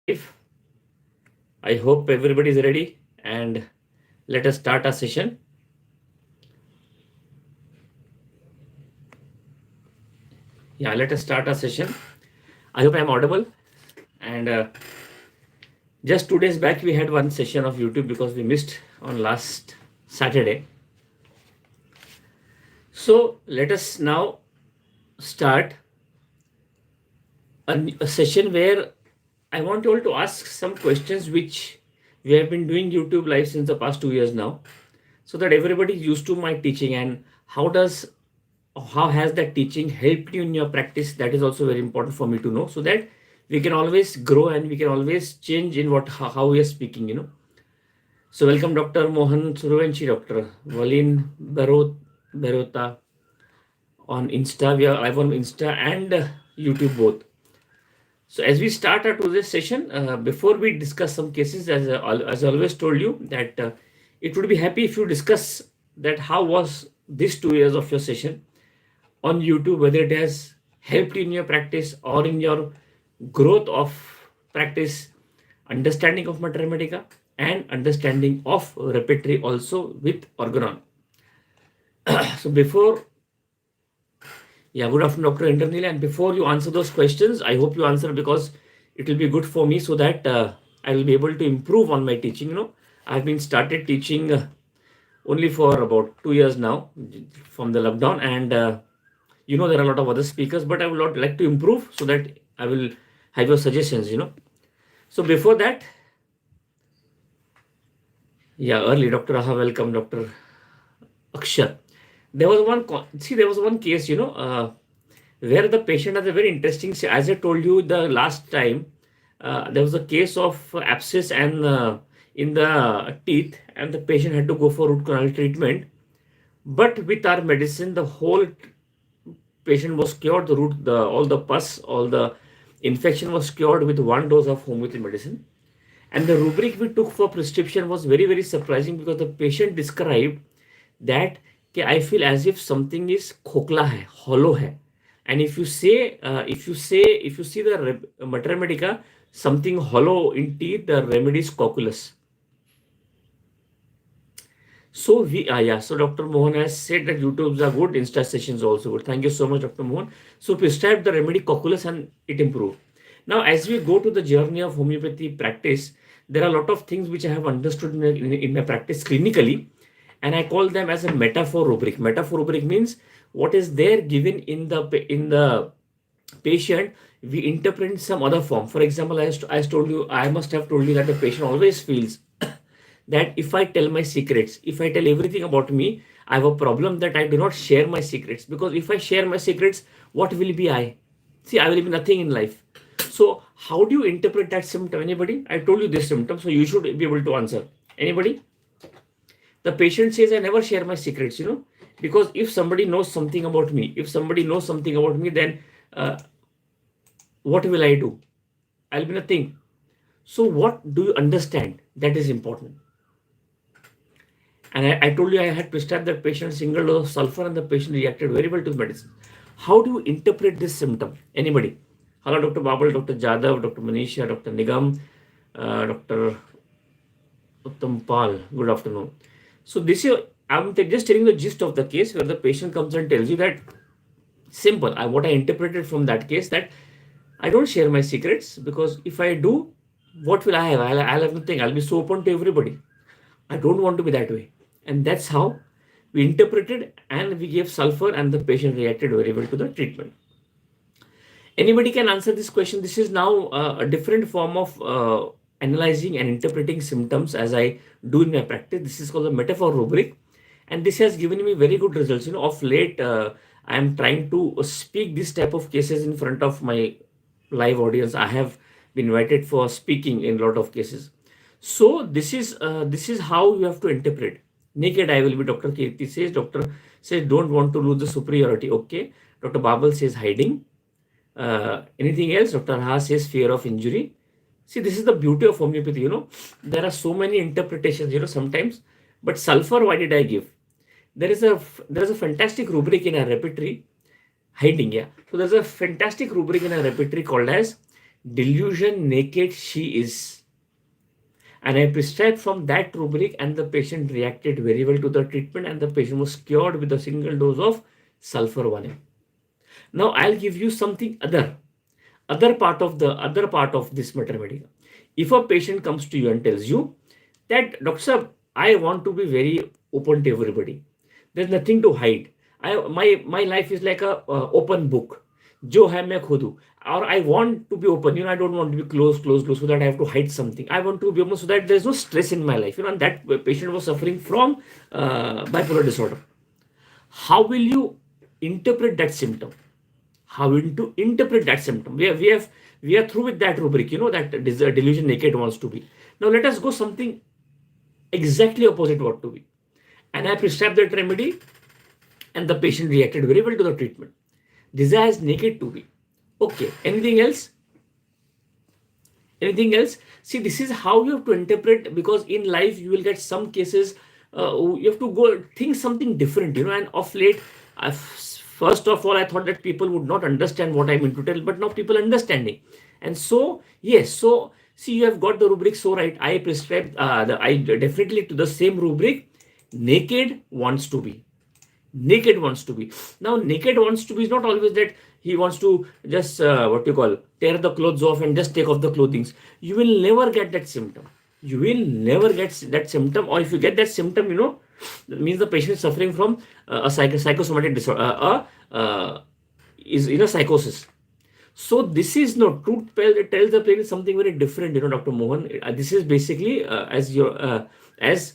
live. I hope everybody is ready and let us start our session. Yeah, let us start our session. I hope I am audible. And just 2 days back, we had one session of YouTube because we missed on last Saturday. So let us now start a session where I want you all to ask some questions which we have been doing YouTube live since the past 2 years now, so that everybody is used to my teaching and how has that teaching helped you in your practice. That is also very important for me to know, so that we can always grow and we can always change in how we are speaking. So welcome Dr. Mohan Suruvanshi, Dr. Valin Barota on Insta. We are live on Insta and YouTube both. So as we start our today's session, before we discuss some cases, as I always told you that it would be happy if you discuss that how was this 2 years of your session on YouTube, whether it has helped in your practice or in your growth of practice, understanding of Mater Medica and understanding of repertory also with organon. So good afternoon, Dr. Internally. And before you answer those questions, I hope you answer because it will be good for me so that I will be able to improve on my teaching. I've been started teaching only for about 2 years now from the lockdown, and there are a lot of other speakers, but I would not like to improve so that I will have your suggestions. So before that, early Dr. Aha, welcome, Dr. Akshar. There was one case, where the patient has a very interesting, as I told you the last time, there was a case of abscess and in the teeth, and the patient had to go for root canal treatment. But with our medicine, the whole patient was cured. All the pus, all the infection was cured with one dose of homeopathy medicine. And the rubric we took for prescription was very, very surprising because the patient described that I feel as if something is khokla hai, hollow hai. And if you see the Mater Medica, something hollow in teeth, the remedy is cocculus. So so Dr. Mohan has said that YouTube's are good, Insta sessions also good. Thank you so much, Dr. Mohan. So prescribe the remedy cocculus and it improved. Now, as we go to the journey of homeopathy practice, there are a lot of things which I have understood in my practice clinically, and I call them as a metaphor rubric. Metaphor rubric means what is there given in the patient, we interpret in some other form. For example, I must have told you that the patient always feels that if I tell my secrets, if I tell everything about me, I have a problem that I do not share my secrets, because if I share my secrets, what will be I? See, I will be nothing in life. So how do you interpret that symptom? Anybody? I told you this symptom, so you should be able to answer. Anybody? The patient says, I never share my secrets, because if somebody knows something about me, then what will I do? I'll be nothing. So what do you understand? That is important. And I told you I had prescribed that patient single dose of sulfur and the patient reacted very well to the medicine. How do you interpret this symptom? Anybody? Hello, Dr. Babal, Dr. Jadhav, Dr. Manisha, Dr. Nigam, Dr. Uttam Pal. Good afternoon. So I'm just telling the gist of the case where the patient comes and tells you that simple. What I interpreted from that case, that I don't share my secrets, because if I do, what will I have? I'll have nothing. I'll be so open to everybody. I don't want to be that way. And that's how we interpreted, and we gave sulfur and the patient reacted very well to the treatment. Anybody can answer this question. This is now a different form of analyzing and interpreting symptoms as I do in my practice. This is called the metaphor rubric, and this has given me very good results. Of late, I am trying to speak this type of cases in front of my live audience. I have been invited for speaking in a lot of cases. So this is how you have to interpret. Naked I will be, Dr. Kirti says. Doctor says, don't want to lose the superiority. Okay. Dr. Babal says hiding. Anything else? Dr. Ha says fear of injury. See, this is the beauty of homeopathy. There are so many interpretations, sometimes. But sulfur, why did I give? There is a fantastic rubric in our repertory. Hiding, yeah. So there's a fantastic rubric in our repertory called as delusion naked she is. And I prescribed from that rubric, and the patient reacted very well to the treatment, and the patient was cured with a single dose of sulfur 1M. Now I'll give you something other part of this matter medica. If a patient comes to you and tells you that, Doctor Sahab, I want to be very open to everybody. There's nothing to hide. My life is like a open book. जो है मैं खुद हूँ. Or I want to be open. I don't want to be close, so that I have to hide something. I want to be open so that there's no stress in my life. And that patient was suffering from bipolar disorder. How will you interpret that symptom? How to interpret that symptom? We are through with that rubric. That delusion naked wants to be. Now let us go something exactly opposite what to be. And I prescribed that remedy, and the patient reacted very well to the treatment. Desires naked to be. Okay. Anything else? Anything else? See, this is how you have to interpret, because in life you will get some cases you have to go think something different, and of late, first of all, I thought that people would not understand what I'm going to tell, but now people understanding. And so, yes, so see, you have got the rubric so right. I prescribe, I definitely to the same rubric, naked wants to be. Naked wants to be. Now, naked wants to be is not always that he wants to just, tear the clothes off and just take off the clothing. You will never get that symptom. You will never get that symptom, or if you get that symptom, that means the patient is suffering from a psychosomatic disorder, is in a psychosis. So this is not truth. Tells the patient something very different, Dr. Mohan. This is basically as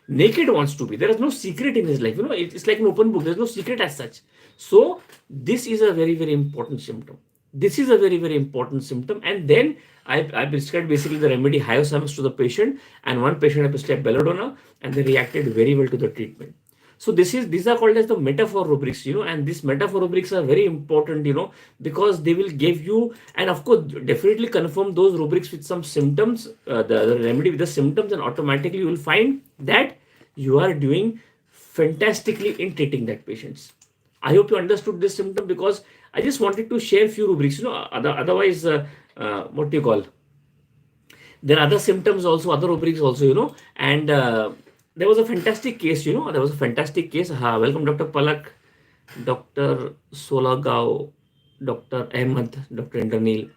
naked wants to be. There is no secret in his life. It's like an open book. There's no secret as such. So this is a very, very important symptom. This is a very, very important symptom. And then I prescribed basically the remedy hyoscyamus to the patient, and one patient I prescribed belladonna, and they reacted very well to the treatment. So these are called as the metaphor rubrics, and these metaphor rubrics are very important, because they will give you, and of course, definitely confirm those rubrics with some symptoms, the remedy with the symptoms, and automatically you will find that you are doing fantastically in treating that patients. I hope you understood this symptom, because I just wanted to share few rubrics, otherwise, what do you call? There are other symptoms also, other rubrics also, and there was a fantastic case, there was a fantastic case. Welcome, Dr. Palak, Dr. Solagao, Dr. Ahmed, Dr. Indranil.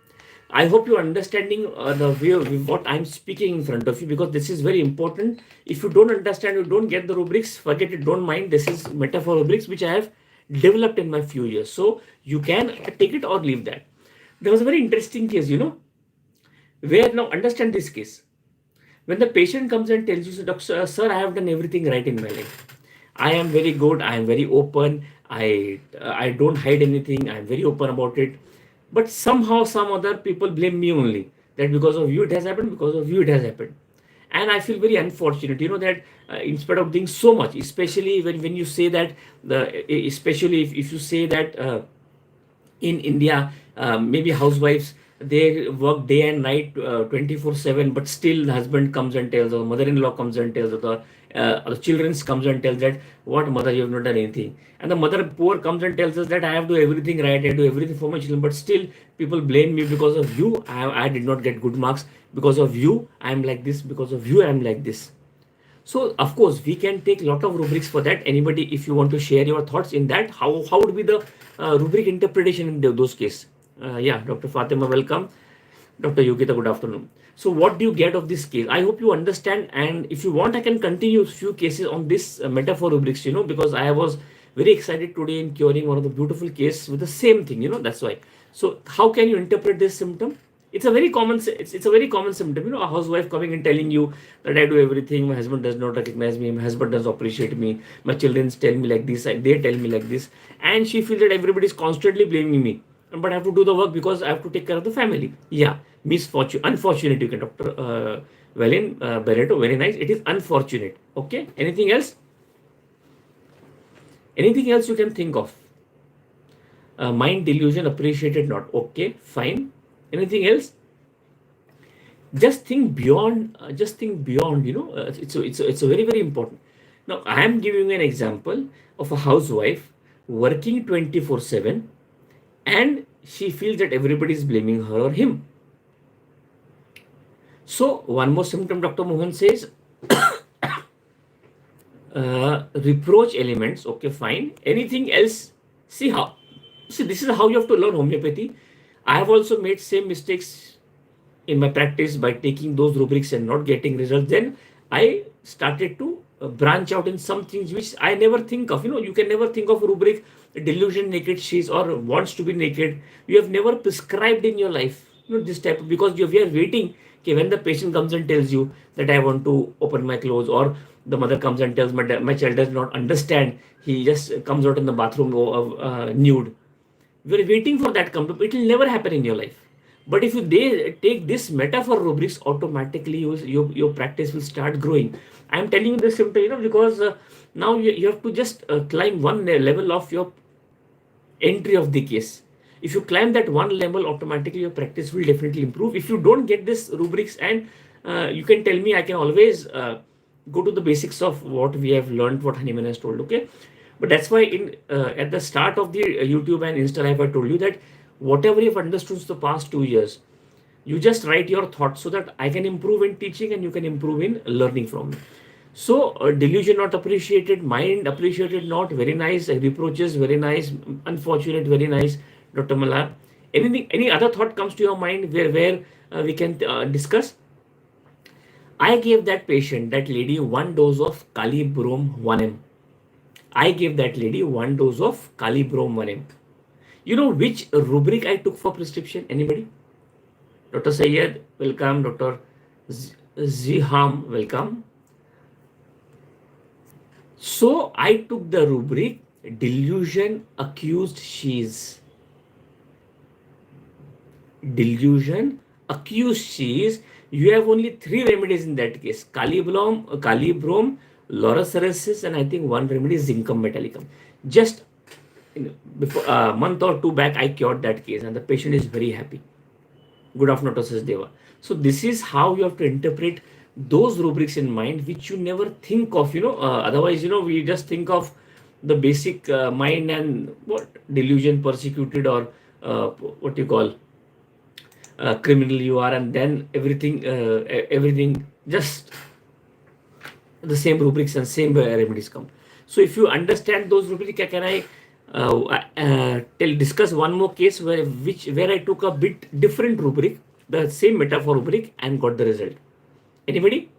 I hope you're understanding the way of what I'm speaking in front of you, because this is very important. If you don't understand, you don't get the rubrics, forget it, don't mind. This is metaphor rubrics, which I have developed in my few years. So you can take it or leave that. There was a very interesting case, where now understand this case. When the patient comes and tells you, Doctor, sir, I have done everything right in my life. I am very good. I am very open. I don't hide anything. I am very open about it. But somehow, some other people blame me only. That because of you it has happened, because of you it has happened. And I feel very unfortunate, that instead of doing so much, especially when you say that, especially if you say that in India, maybe housewives, they work day and night 24/7, but still the husband comes and tells, or mother-in-law comes and tells, or the children comes and tells that, what, mother, you have not done anything. And the mother poor comes and tells us that I have to do everything right, I do everything for my children, but still people blame me because of you. I did not get good marks. Because of you, I am like this. Because of you, I am like this. So, of course, we can take a lot of rubrics for that. Anybody, if you want to share your thoughts in that, how would be the rubric interpretation in those cases? Yeah, Dr. Fatima, welcome. Dr. Yogita, good afternoon. So what do you get of this case? I hope you understand. And if you want, I can continue a few cases on this metaphor rubrics, because I was very excited today in curing one of the beautiful cases with the same thing, that's why. So how can you interpret this symptom? It's a very common symptom, a housewife coming and telling you that I do everything, my husband does not recognize me, my husband doesn't appreciate me, my children tell me like this, they tell me like this, and she feels that everybody is constantly blaming me, but I have to do the work because I have to take care of the family. Yeah, unfortunate, you can, Dr. Barreto, very nice. It is unfortunate. Okay, anything else? Anything else you can think of? Mind delusion, appreciated not. Okay, fine. Anything else? Just think beyond. It's a very, very important. Now, I am giving you an example of a housewife working 24/7, and she feels that everybody is blaming her or him. So one more symptom Dr. Mohan says, reproach elements. Okay, fine. Anything else? See how? See, this is how you have to learn homeopathy. I have also made same mistakes in my practice by taking those rubrics and not getting results. Then I started to branch out in some things which I never think of. You can never think of a rubric, delusion naked she's or wants to be naked. You have never prescribed in your life. This type of, because we are waiting. Okay, when the patient comes and tells you that I want to open my clothes, or the mother comes and tells my child does not understand, he just comes out in the bathroom nude. We're waiting for that come to, it will never happen in your life. But if you take this metaphor rubrics, automatically your practice will start growing. I'm telling you this simply, because now you have to just climb one level of your entry of the case. If you climb that one level, automatically your practice will definitely improve. If you don't get this rubrics, and you can tell me, I can always go to the basics of what we have learned, what Hahnemann has told. Okay, but that's why in at the start of the YouTube and Insta Live, I told you that whatever you've understood the past 2 years, you just write your thoughts so that I can improve in teaching and you can improve in learning from me. So delusion not appreciated, mind appreciated not, very nice. Reproaches, very nice. Unfortunate, very nice. Dr. Malar, any other thought comes to your mind where we can discuss? I gave that patient, that lady, one dose of Calibrom 1M. I gave that lady one dose of Calibrom 1M. You know which rubric I took for prescription? Anybody? Dr. Sayed, welcome. Dr. Ziham, welcome. So I took the rubric delusion accused she's. Delusion accused she's. You have only 3 remedies in that case: Calibrom, Loroceresis, and I think one remedy is Zincum metallicum. Just before a month or 2 back, I cured that case, and the patient is very happy. Good afternoon, Dr. Deva. So this is how you have to interpret those rubrics in mind, which you never think of. Otherwise, we just think of the basic mind and what delusion, persecuted, or what you call criminal you are, and then everything just the same rubrics and same remedies come. So if you understand those rubrics, can I discuss one more case where I took a bit different rubric, the same metaphor rubric, and got the result? Anybody?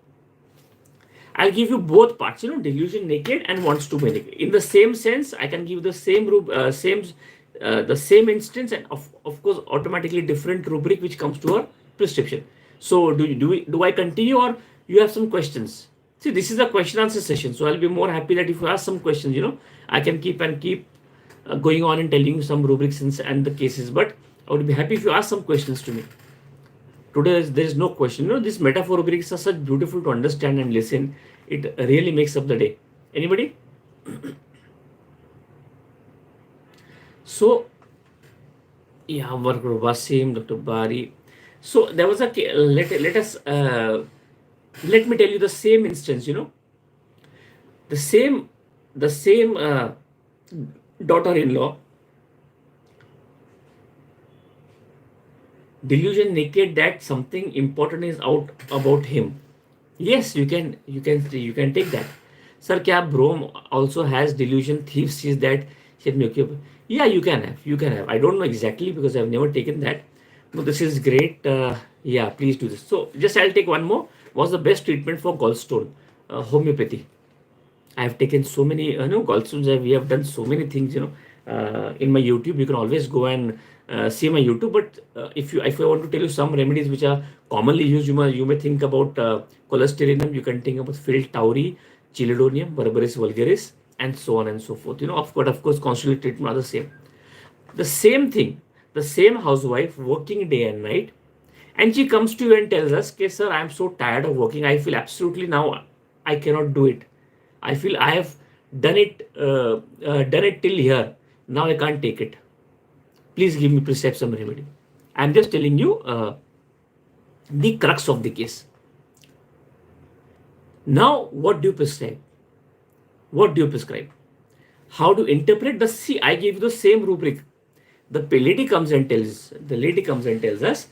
I'll give you both parts, delusion naked and wants to be naked. In the same sense, I can give the same the same instance, and of course automatically different rubric which comes to a prescription. So do I continue, or you have some questions? See, this is a question answer session, so I'll be more happy that if you ask some questions, I can keep going on and telling you some rubrics and the cases. But I would be happy if you ask some questions to me. Today there is no question. This metaphor rubrics are such beautiful to understand and listen. It really makes up the day. Anybody? So, yeah, Wasim, Dr. Bari. So there was a let me tell you the same instance. The same daughter-in-law, delusion naked that something important is out about him. Yes, you can take that. Sir, kya Brome also has delusion? Thief sees that. Yeah, you can have. I don't know exactly because I've never taken that. No, this is great. Yeah, please do this. So just I'll take one more. What's the best treatment for gallstone? Homeopathy. I have taken so many, gallstones. We have done so many things, in my YouTube. You can always go and see my YouTube. But if I want to tell you some remedies which are commonly used, you may think about cholesterinum. You can think about Phil-Tauri, Chilidonium, Berberis vulgaris, and so on and so forth. Of course, constitutional treatment are the same. The same thing, the same housewife working day and night, and she comes to you and tells us, okay, sir, I am so tired of working. I feel absolutely now I cannot do it. I feel I have done it till here. Now I can't take it. Please prescribe some remedy. I'm just telling you the crux of the case. Now, what do you prescribe? What do you prescribe? How to interpret the I gave you the same rubric. The lady comes and tells us,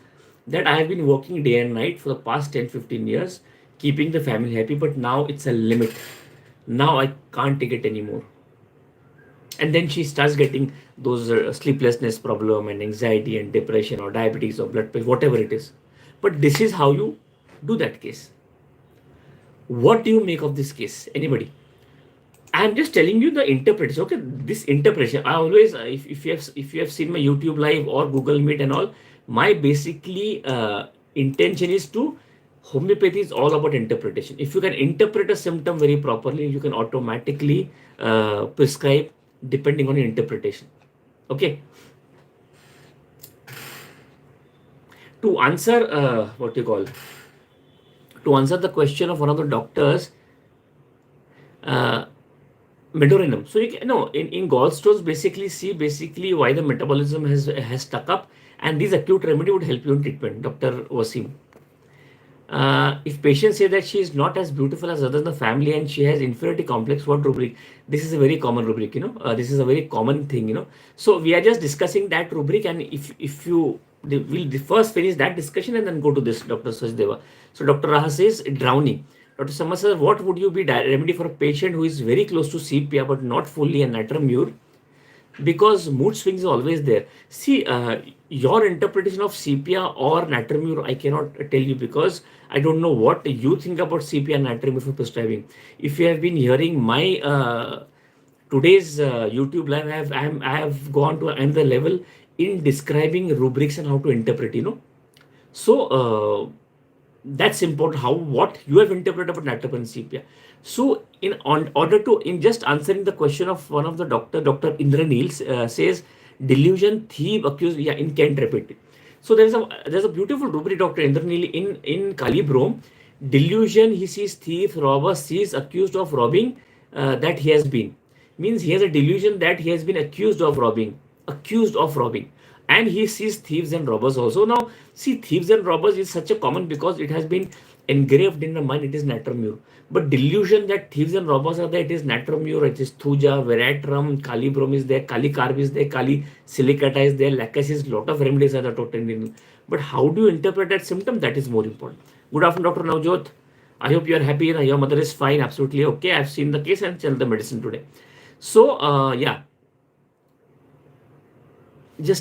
that I have been working day and night for the past 10-15 years, keeping the family happy, but now it's a limit. Now I can't take it anymore. And then she starts getting those sleeplessness problem and anxiety and depression or diabetes or blood pressure, whatever it is. But this is how you do that case. What do you make of this case? Anybody? I'm just telling you the interpretation. Okay, this interpretation. I always, if you have seen my YouTube live or Google Meet and all, my basically intention is to homeopathy is all about interpretation. If you can interpret a symptom very properly, you can automatically prescribe depending on your interpretation. Okay. To answer what you call to answer the question of one of the doctors. Uh, Medorinum. So you can, no, in gallstones basically why the metabolism has stuck up, and this acute remedy would help you in treatment, Dr. Wasim. If patients say that she is not as beautiful as others in the family and she has inferiority complex, what rubric? This is a very common rubric, this is a very common thing. So we are just discussing that rubric, and if you we'll first finish that discussion and then go to this, Dr. Sachdeva. So Dr. Raha says drowning. Dr. Sama says, what would you be remedy for a patient who is very close to sepia but not fully a natramure? Because mood swings is always there. See, your interpretation of sepia or natramure, I cannot tell you because I don't know what you think about sepia and natramure for prescribing. If you have been hearing my today's YouTube live, I have gone to another level in describing rubrics and how to interpret. So that's important. What you have interpreted about natramure and sepia. So in just answering the question of one of the Dr. Indranil says delusion, thief, accused, yeah, in Kent repeat. So there's a beautiful rubric, Dr. Indranil, in Kalibrom. Delusion, he sees thief, robber, sees accused of robbing, that he has been. Means he has a delusion that he has been accused of robbing. And he sees thieves and robbers also. Now, see, thieves and robbers is such a common because it has been engraved in the mind, it is natramure. But delusion that thieves and robbers are there, it is natramure, it is thuja, veratrum, kalibrom is there, kalicarb is there, kali silicata is there, lachesis, lot of remedies are there totally. But how do you interpret that symptom? That is more important. Good afternoon, Dr. Navjot. I hope you are happy. Your mother is fine, absolutely okay. I've seen the case and tell the medicine today. So, yeah. We'll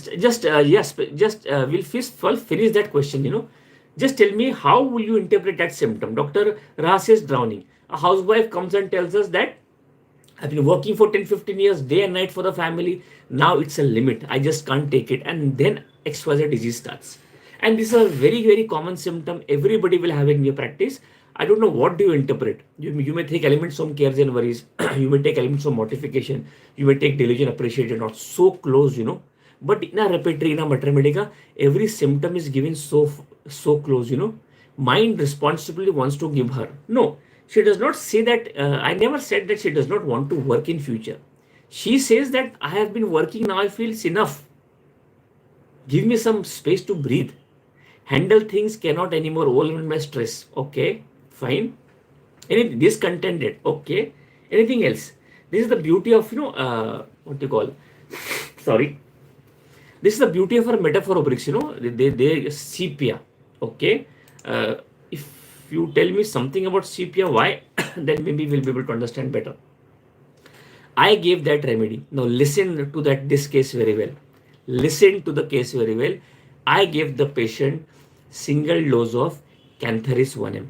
first finish that question. Just tell me, how will you interpret that symptom? Dr. Ras is drowning. A housewife comes and tells us that I've been working for 10-15 years day and night for the family. Now it's a limit, I just can't take it, and then XYZ disease starts. And this is a very, very common symptom everybody will have in your practice. I don't know, what do you interpret? You may take elements from cares and worries. You may take elements from mortification. You may take delusion, appreciation, not so close. But in a repertory, in a mathematica, every symptom is given so close. Mind responsibly wants to give her. No, she does not say that. I never said that she does not want to work in future. She says that I have been working now. I feel it's enough. Give me some space to breathe. Handle things cannot anymore. Overwhelmed by stress. Okay, fine. Anything discontented. Okay. Anything else? This is the beauty of what do you call? Sorry. This is the beauty of our metaphor rubrics, they sepia. Okay. If you tell me something about sepia, why, then maybe we'll be able to understand better. I gave that remedy. Now listen to this case very well. Listen to the case very well. I gave the patient single dose of Cantharis 1M.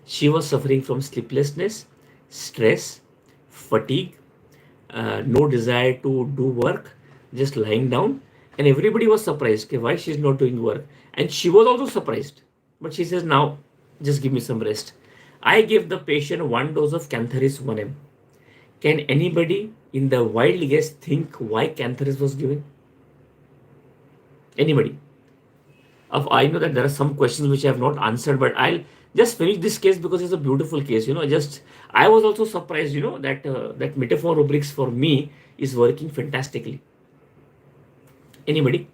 She was suffering from sleeplessness, stress, fatigue, no desire to do work, just lying down. And everybody was surprised, okay, why she's not doing work. And she was also surprised. But she says, now, just give me some rest. I gave the patient 1 dose of Cantharis 1M. Can anybody in the wild guess think why Cantharis was given? Anybody? I know that there are some questions which I have not answered, but I'll just finish this case because it's a beautiful case. I was also surprised, that metaphor rubrics for me is working fantastically. Anybody?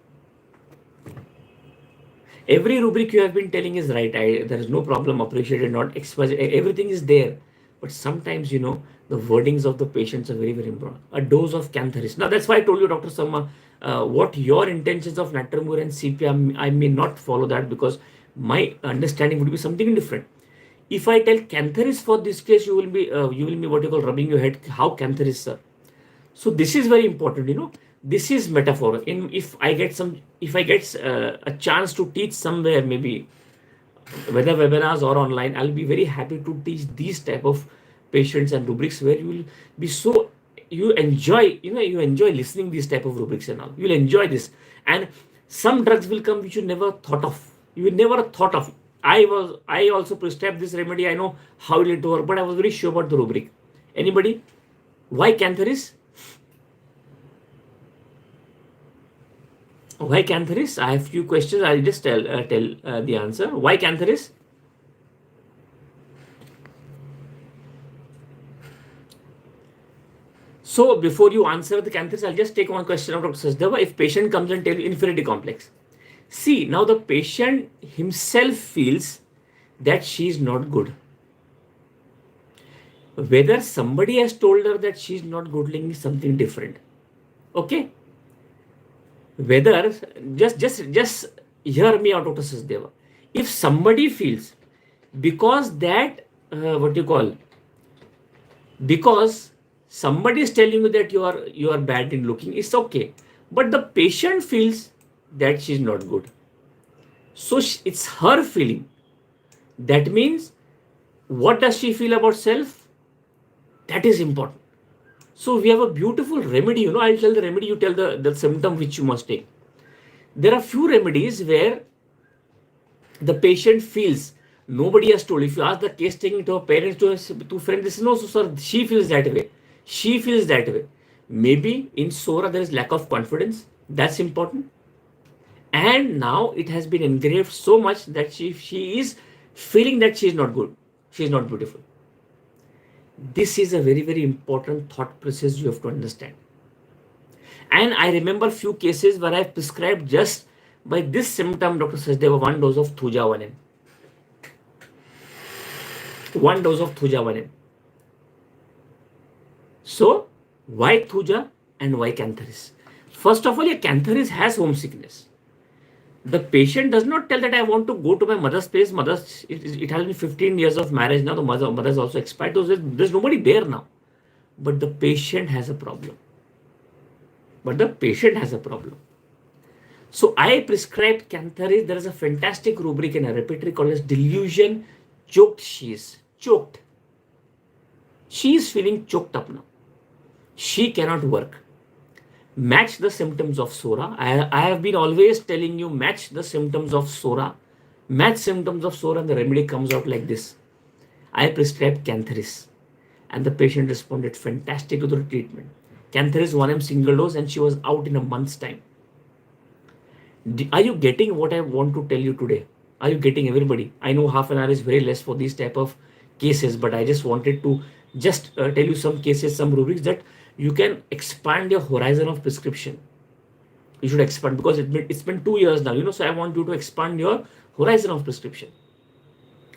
Every rubric you have been telling is right. There is no problem, appreciated, not expressed. Everything is there. But sometimes, the wordings of the patients are very, very important. A dose of cantharis. Now, that's why I told you, Dr. Sarma, what your intentions of natramur and CPR, I may not follow that because my understanding would be something different. If I tell cantharis for this case, you will be what you call rubbing your head. How cantharis, sir? So this is very important. This is metaphor. If I get a chance to teach somewhere, maybe whether webinars or online, I'll be very happy to teach these type of patients and rubrics where you will be so you enjoy listening these type of rubrics and all. You'll enjoy this, and some drugs will come which you never thought of. You never thought of. I also prescribed this remedy. I know how it will work, but I was very sure about the rubric. Anybody? Why cantharis? Why cantharis? I have few questions. I'll just tell the answer. Why cantharis? So before you answer the cantharis, I'll just take one question of Dr. Sachdeva. If patient comes and tell you inferiority complex, see, now the patient himself feels that she is not good. Whether somebody has told her that she is not good looking is something different. Okay? Whether just hear me out, Dr. Sachdeva. If somebody feels because that what you call because somebody is telling you that you are bad in looking, it's okay. But the patient feels that she's not good. So it's her feeling. That means what does she feel about self? That is important. So we have a beautiful remedy. I'll tell the remedy, you tell the symptom which you must take. There are few remedies where the patient feels nobody has told. If you ask the case taking to her parents, to friends, they say, no, so sir, she feels that way. She feels that way. Maybe in Sora there is lack of confidence. That's important. And now it has been engraved so much that she is feeling that she is not good. She is not beautiful. This is a very, very important thought process you have to understand. And I remember few cases where I have prescribed just by this symptom, Dr. Sachdeva, 1 dose of Thuja 1M. 1 dose of Thuja 1M. So, why Thuja and why cantharis? First of all, cantharis has homesickness. The patient does not tell that I want to go to my mother's place. It has been 15 years of marriage now. The mother is also expired. There's nobody there now. But the patient has a problem. So I prescribed cantharis. There is a fantastic rubric in a repertory called as delusion. Choked she is. Choked. She is feeling choked up now. She cannot work. Match the symptoms of Sora. I have been always telling you, match the symptoms of Sora. Match symptoms of Sora and the remedy comes out like this. I prescribed cantharis and the patient responded fantastic to the treatment. Cantharis 1M single dose and she was out in a month's time. Are you getting what I want to tell you today? Are you getting, everybody? I know half an hour is very less for these type of cases, but I just wanted to just tell you some cases, some rubrics that you can expand your horizon of prescription. You should expand because it's been 2 years now, so I want you to expand your horizon of prescription.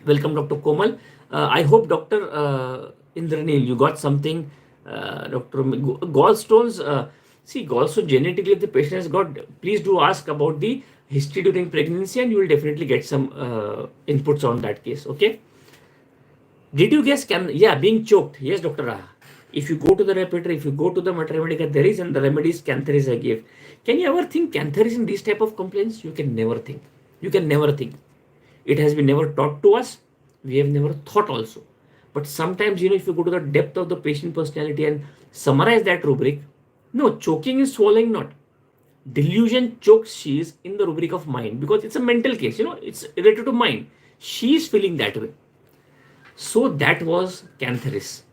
Welcome, Dr. Komal. I hope, Dr. Indranil, you got something. Dr. Gallstones, see, gallstone genetically, if the patient has got, please do ask about the history during pregnancy and you will definitely get some inputs on that case, okay? Did you guess, being choked. Yes, Dr. Raha. If you go to the repertory, if you go to the Mathematical, there is, and the remedies cantharis I gave. Can you ever think cantharis in these type of complaints? You can never think. It has been never taught to us. We have never thought also. But sometimes, if you go to the depth of the patient personality and summarize that rubric, no, choking is swallowing not. Delusion chokes she is in the rubric of mind because it's a mental case, it's related to mind. She is feeling that way. So that was cantharis.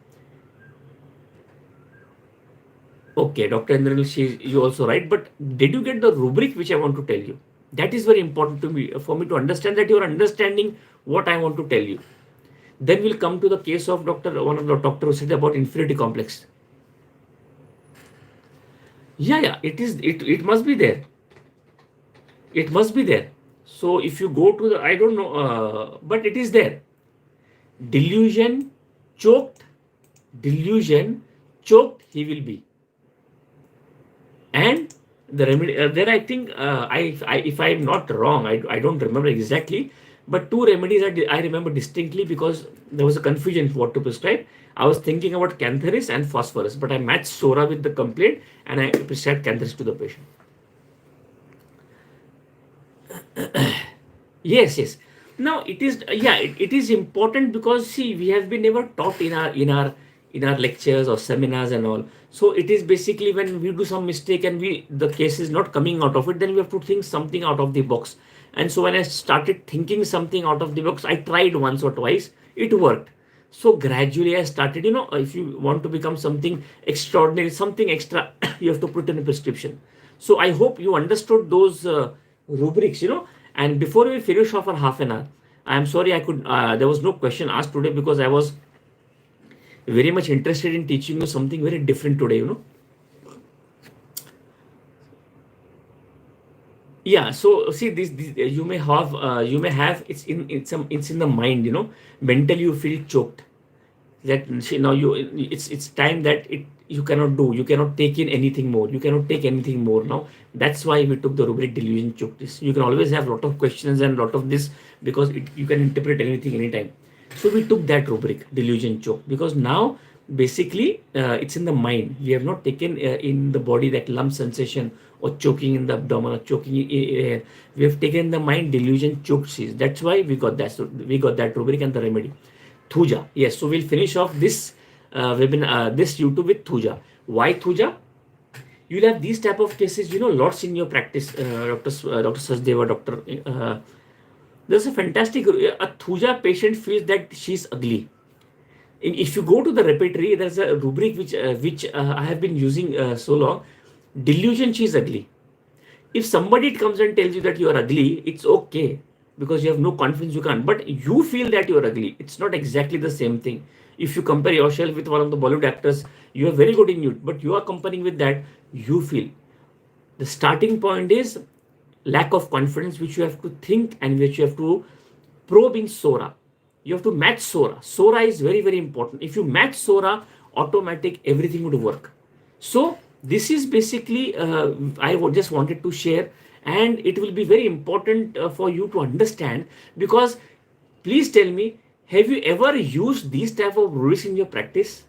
Okay, Dr. Indranil, you also right. But did you get the rubric which I want to tell you? That is very important to me, for me to understand that you are understanding what I want to tell you. Then we'll come to the case of one of the doctor who said about inferiority complex. Yeah, it must be there. It must be there. So if you go to I don't know, but it is there. Delusion choked, delusion, choked he will be. And the remedy, there I think, if I am not wrong, I don't remember exactly, but two remedies I remember distinctly because there was a confusion what to prescribe. I was thinking about cantharis and phosphorus, but I matched Sora with the complaint and I prescribed cantharis to the patient. Yes, yes. Now it is, yeah, it is important because see, we have been never taught in our lectures or seminars and all. So it is basically when we do some mistake and the case is not coming out of it, then we have to think something out of the box. And so when I started thinking something out of the box, I tried once or twice, it worked. So gradually I started, if you want to become something extraordinary, something extra, you have to put in a prescription. So I hope you understood those rubrics. And before we finish off for half an hour, I am sorry there was no question asked today because I was very much interested in teaching you something very different today. Yeah, so see this you may have it's in the mind. Mentally you feel choked, that it's time that you cannot take in anything more, you cannot take anything more now. That's why we took the rubric delusion choke. This you can always have lot of questions and lot of this because you can interpret anything anytime. So we took that rubric delusion choke because now basically it's in the mind. We have not taken in the body that lump sensation or choking in the abdomen or choking in air. We have taken in the mind delusion choke sees. That's why we got that. So we got that rubric and the remedy. Thuja. Yes, so we'll finish off this webinar, this YouTube with Thuja. Why Thuja? You'll have these type of cases, lots in your practice. Dr. Sachdeva, there's a fantastic, a Thuja patient feels that she's ugly. If you go to the repertory, there's a rubric which I have been using so long. Delusion, she's ugly. If somebody comes and tells you that you are ugly, it's okay because you have no confidence, you can't. But you feel that you are ugly. It's not exactly the same thing. If you compare yourself with one of the Bollywood actors, you are very good in it, but you are comparing with that, you feel. The starting point is lack of confidence, which you have to think and which you have to probe in Sora. You have to match Sora. Sora is very, very important. If you match Sora, automatic, everything would work. So this is basically, I just wanted to share, and it will be very important for you to understand because please tell me, have you ever used these type of rubrics in your practice?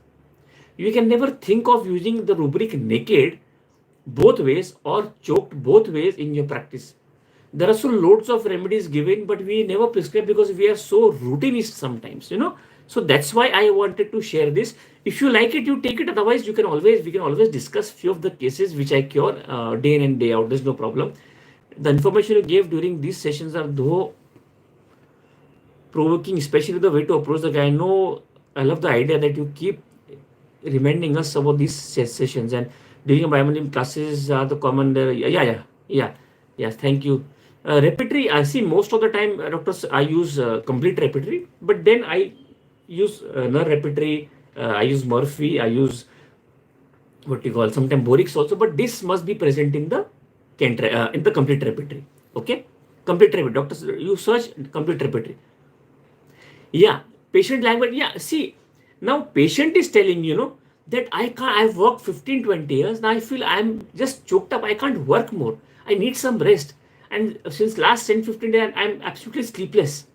You can never think of using the rubric naked both ways or choked both ways in your practice. There are so loads of remedies given, but we never prescribe because we are so routinist sometimes, So that's why I wanted to share this. If you like it, you take it. Otherwise, we can always discuss few of the cases which I cure day in and day out. There's no problem. The information you gave during these sessions are though provoking, especially the way to approach the guy. I love the idea that you keep reminding us about these sessions and during biomedical classes are the common. Yes, thank you. Repertory, I see most of the time, doctors, I use complete repertory, but then I use non-repertory, I use Murphy, I use what you call sometimes Borix also, but this must be present in the complete repertory. Okay, complete repertory. Doctors, you search complete repertory. Yeah, patient language. Yeah, see, now patient is telling that I've worked 15-20 years. Now I feel I'm just choked up. I can't work more. I need some rest. And since last 10-15 days, I'm absolutely sleepless.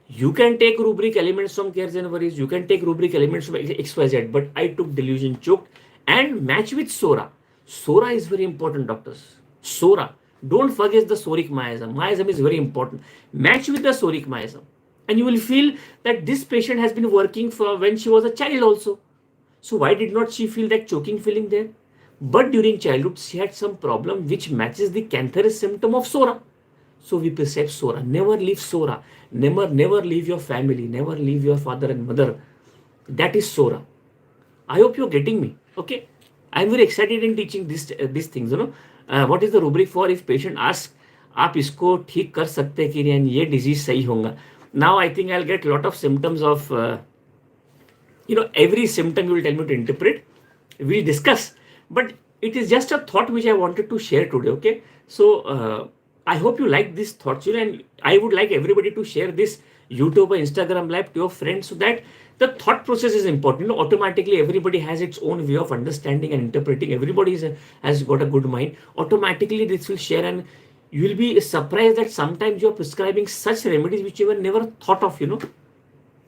You can take rubric elements from cares and worries. You can take rubric elements from XYZ. But I took delusion choked and match with Sora. Sora is very important, doctors. Sora. Don't forget the soric miasm. Miasm is very important. Match with the soric miasm. And you will feel that this patient has been working for when she was a child also. So why did not she feel that choking feeling there? But during childhood, she had some problem which matches the cantharous symptom of Sora. So we prescribe Sora. Never leave Sora. Never leave your family. Never leave your father and mother. That is Sora. I hope you're getting me. Okay. I'm very excited in teaching these things. What is the rubric for if patient asks, आप इसको ठीक कर सकते कि नहीं ये disease सही होगा? Now I think I'll get a lot of symptoms of, every symptom you will tell me to interpret. We'll discuss. But it is just a thought which I wanted to share today. Okay. So I hope you like these thoughts, and I would like everybody to share this YouTube or Instagram live to your friends, so that the thought process is important. Automatically everybody has its own way of understanding and interpreting. Everybody has got a good mind. Automatically this will share, and you will be surprised that sometimes you are prescribing such remedies which you were never thought of,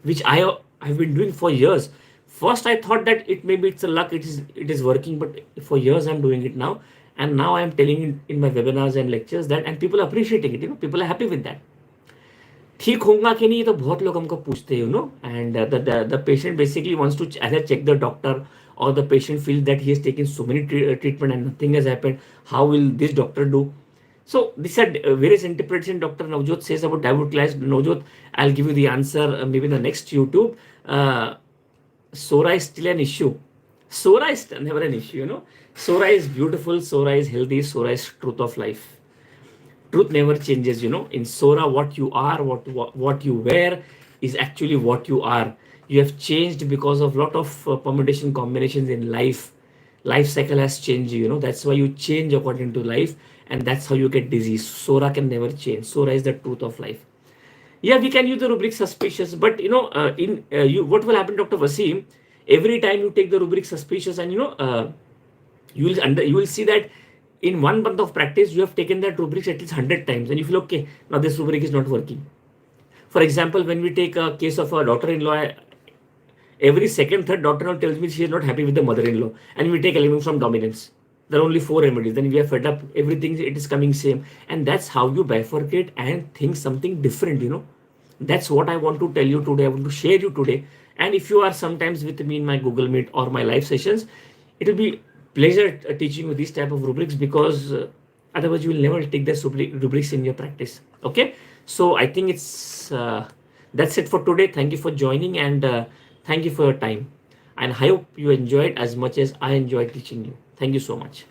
which I have been doing for years. First I thought that it's a luck, it is working, but for years I'm doing it now, and now I'm telling it in my webinars and lectures that, and people are appreciating it. People are happy with that. ठीक होगा कि नहीं, तो बहुत लोग हमको पूछते हैं, and the patient basically wants to either check the doctor, or the patient feels that he has taken so many treatment and nothing has happened. How will this doctor do? So these are various interpretations Dr. Navjot says about diverticulitis. Navjot, I'll give you the answer maybe in the next YouTube. Sora is still an issue. Sora is never an issue. Sora is beautiful, Sora is healthy, Sora is truth of life. Truth never changes. In Sora, what you are, what you wear is actually what you are. You have changed because of lot of permutation combinations in life. Life cycle has changed. That's why you change according to life, and that's how you get disease. Sora can never change. Sora is the truth of life. Yeah, we can use the rubric suspicious, but what will happen, Dr. Vasim? Every time you take the rubric suspicious, and you will see that in 1 month of practice you have taken that rubric at least 100 times, and you feel okay, now this rubric is not working. For example, when we take a case of a daughter-in-law, every second, third daughter-in-law tells me she is not happy with the mother-in-law, and we take element from dominance. There are only 4 remedies. Then we are fed up. Everything, it is coming same. And that's how you bifurcate and think something different, That's what I want to tell you today. I want to share you today. And if you are sometimes with me in my Google Meet or my live sessions, it will be pleasure teaching you these type of rubrics, because otherwise you will never take the rubrics in your practice. Okay. So I think that's it for today. Thank you for joining, and thank you for your time. And I hope you enjoyed as much as I enjoyed teaching you. Thank you so much.